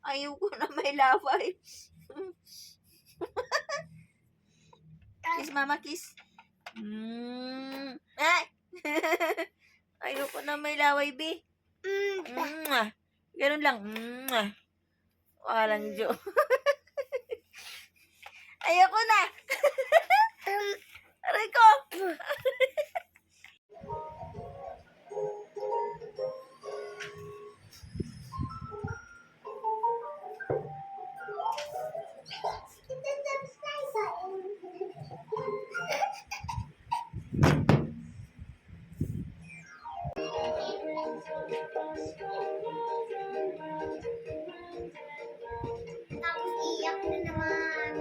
Ayoko na may laway. Kiss, mama, kiss. Ay! Ayoko na may laway, be. Ganun lang. Walang jo. Ayoko na. Aray ko. Tapos iyak na naman.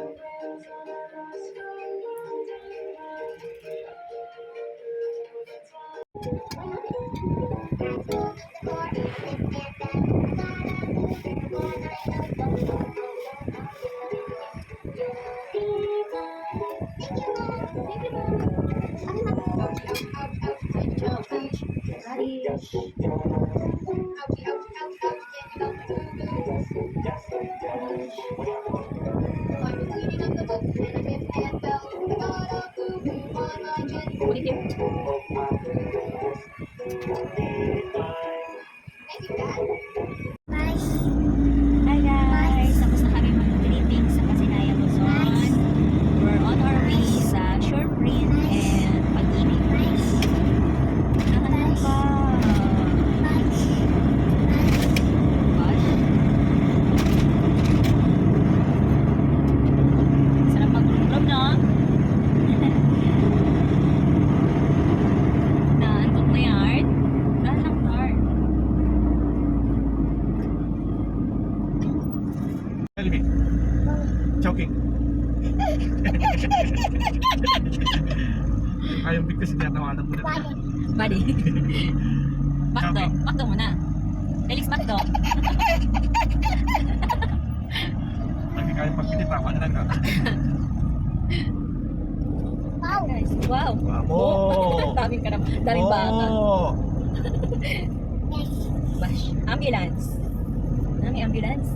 Hi guys! Tapos na kami mag-greeting sa Kasinaya Luzon. We're on our way sa short print and pag-ibig. Nakanan ka! Gosh! Sarap mag-group, no? Naantok na yard? Dahil lang tar. Choking. Ayaw bigkas hindi natawanan mo na. Buddy. Makdo. Makdo muna. Felix, makdo. Hindi kaya pagpititawa na lang ka. Wow. Guys, wow. Wow. Daming bata. Oh. Bash. Ambulance. Nami ambulance.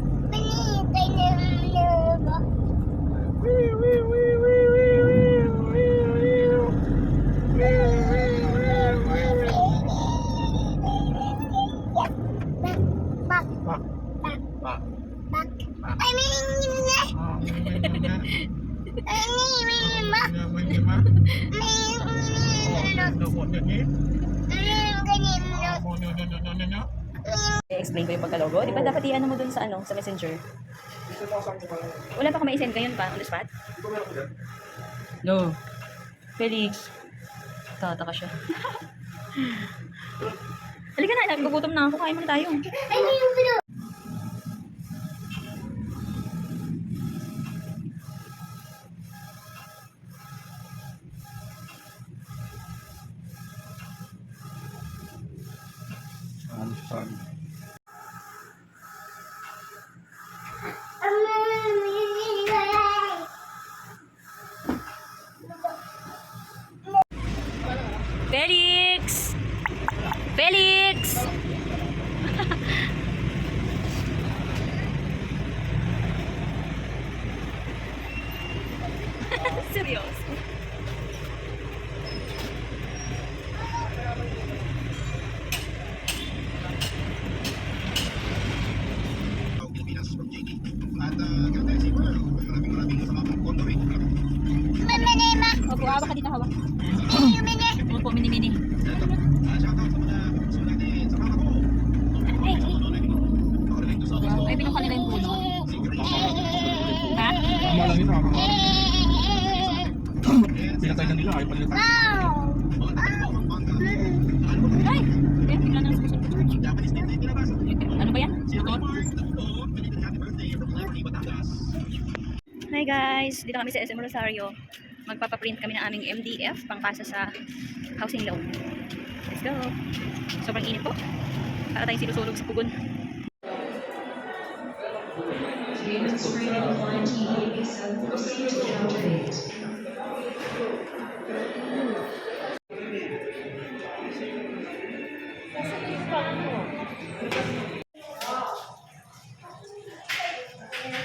I-explain ko yung pagka-logo. Di ba dapat i-ano mo dun sa sa messenger? Wala pa ako may-send ngayon pa, on the spot? No. Felix. Tataka siya. Halika na, nagugutom na ako. Kain muna tayo. Felix! Felix! Seryoso. Opo, hawak ka dito, hawak. Opo, mini-mini. Ay, binuka nila yung puno. Ha? Tama lang yun, pinatay na nila, ayaw pa nila. Ay! Ayan, bigla na susunod. Ano ba yan? Hi guys! Dito kami sa SM Rosario. Magpapaprint kami ng aming MDF pangkasa sa housing loan. Let's go! Sobrang init po. Para tayong sinusulog sa pugon.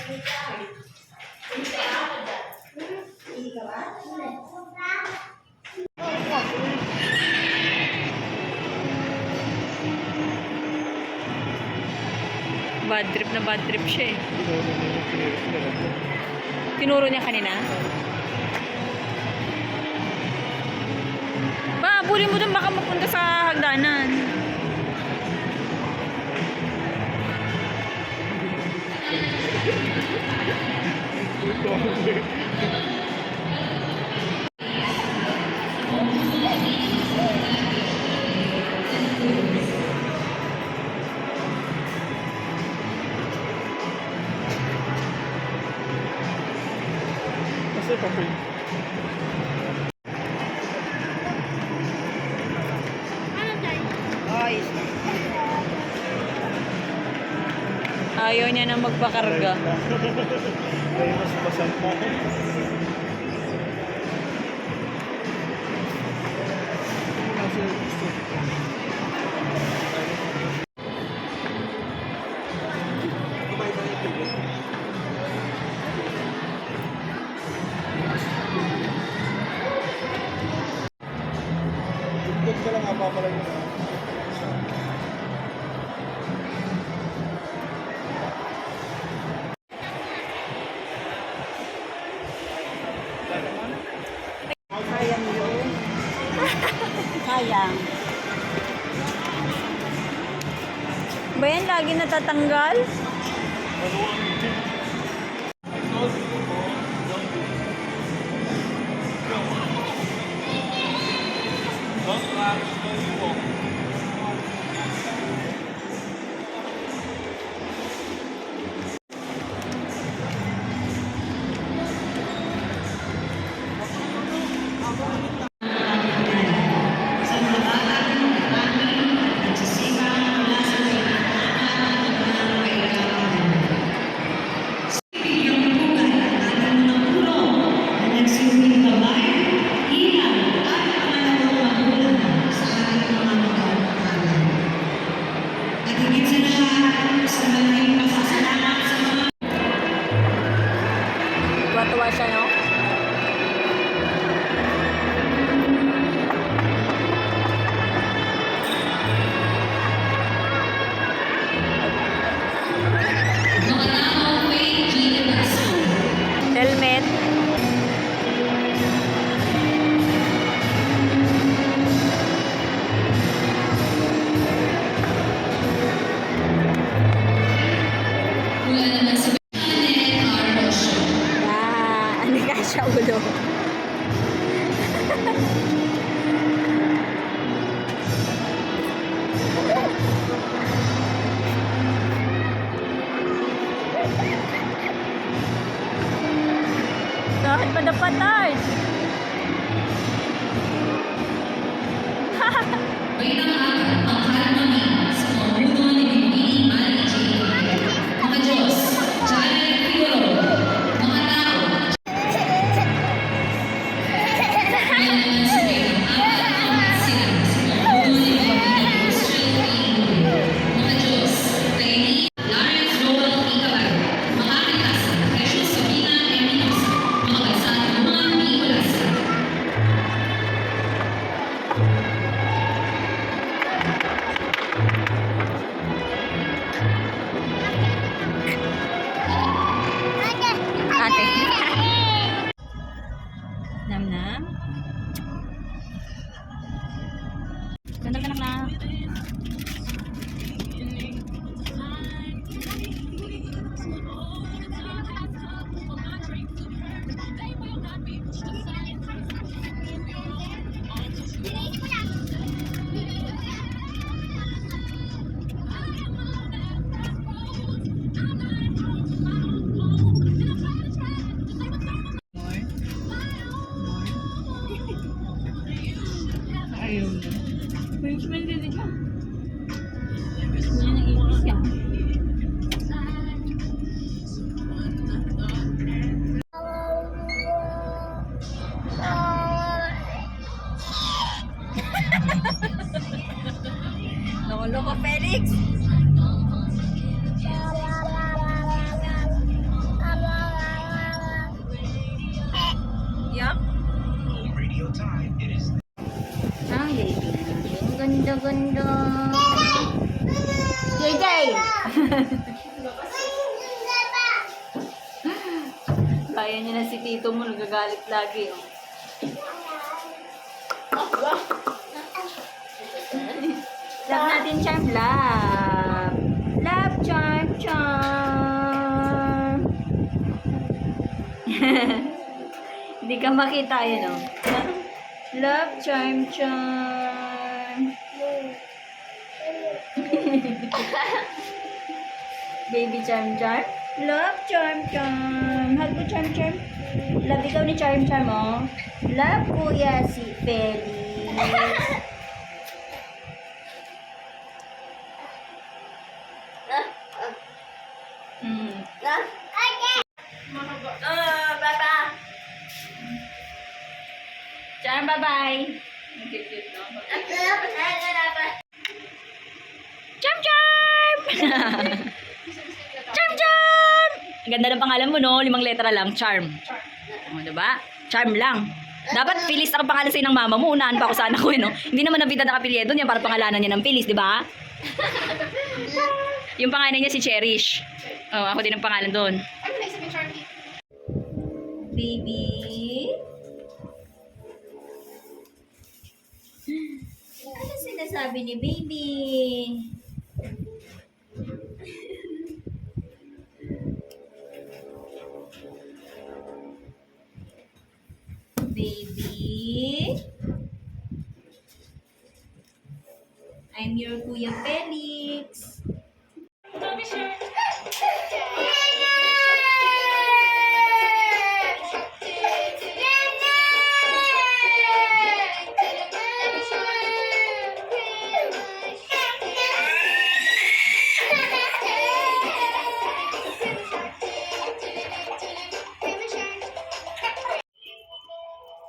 Bad trip na bad trip siya eh. Tinuro niya kanina? Pa, bulin mo dun baka mapunta sa hagdanan. Kasi papel. Ayaw niya na magpakarga. Ay, mas basan pa. Dugtog ka lang, papalay mo na. Sayang yun. Sayang. Ba yan lagi natatanggal? Tuwa-tuwa siya, no? Helmet. Hindi ka siya ulo. Bakit pa napatay? Ate. Nam-nam. Ganda ka na. Ayun. May smell din ito. Smell ng ipis yan. Loko-loko, Felix! Gundo-gundo. JJ! Kaya niya na si Tito mo, nagagalit lagi. Oh. Love natin, charm. Love. Love, charm, charm. Hindi ka makita yun, oh. Love, charm, charm. Baby charm, charm. Love, charm, charm. Hug mo, charm, charm. Love ikaw ni charm, charm, oh. Love kuya si Felix. Baba. Charm, bye-bye. Charm, charm! Charm, charm! Ang ganda ng pangalan mo, no? 5 letra lang, charm. O, diba? Charm lang. Dapat Phyllis ang pangalan sa'yo ng mama mo. Unahan pa ako sana ko, no? Hindi naman nabida na kapilyedo niya para pangalanan niya ng Phyllis, diba? Yung pangalan niya si Cherish. Oh, ako din ang pangalan doon. Ano na isipin, Charlie? Baby? Ano sinasabi ni baby? Baby? I'm your Kuya Felix.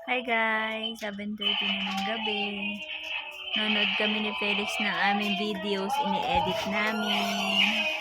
Hi guys! 7:30 na ng gabi. Nanood kami ni Felix ng aming videos, ini-edit namin.